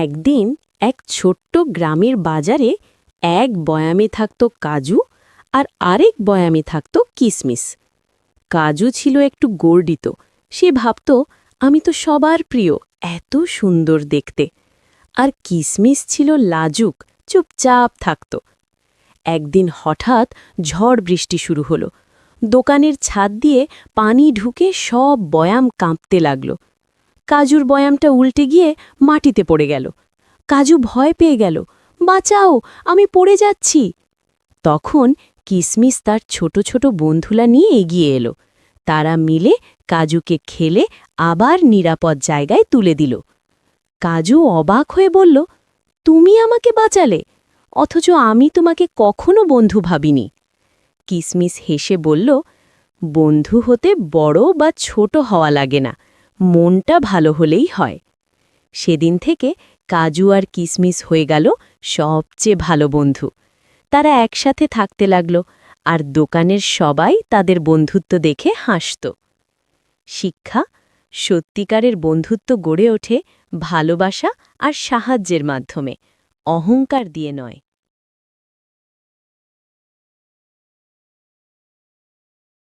একদিন এক ছোট্ট গ্রামের বাজারে এক বয়ামে থাকত কাজু আর আরেক বয়ামে থাকত কিসমিস। কাজু ছিল একটু গর্ডিত। সে ভাবত, আমি তো সবার প্রিয়, এত সুন্দর দেখতে। আর কিসমিস ছিল লাজুক, চুপচাপ থাকত। একদিন হঠাৎ ঝড় বৃষ্টি শুরু হলো। দোকানের ছাদ দিয়ে পানি ঢুকে সব বয়াম কাঁপতে লাগল। কাজুর বয়ামটা উল্টে গিয়ে মাটিতে পড়ে গেল। কাজু ভয় পেয়ে গেল, বাঁচাও, আমি পড়ে যাচ্ছি। তখন কিসমিস তার ছোট ছোট বন্ধুলা নিয়ে এগিয়ে এলো। তারা মিলে কাজুকে খেলে আবার নিরাপদ জায়গায় তুলে দিল। কাজু অবাক হয়ে বলল, তুমি আমাকে বাঁচালে, অথচ আমি তোমাকে কখনো বন্ধু ভাবিনি। কিসমিস হেসে বলল, বন্ধু হতে বড় বা ছোট হওয়া লাগে না, মনটা ভালো হলেই হয়। সেদিন থেকে কাজু আর কিসমিস হয়ে গেল সবচেয়ে ভালো বন্ধু। তারা একসাথে থাকতে লাগল, আর দোকানের সবাই তাদের বন্ধুত্ব দেখে হাসত। শিক্ষা: সত্যিকারের বন্ধুত্ব গড়ে ওঠে ভালোবাসা আর সাহায্যের মাধ্যমে, অহংকার দিয়ে নয়।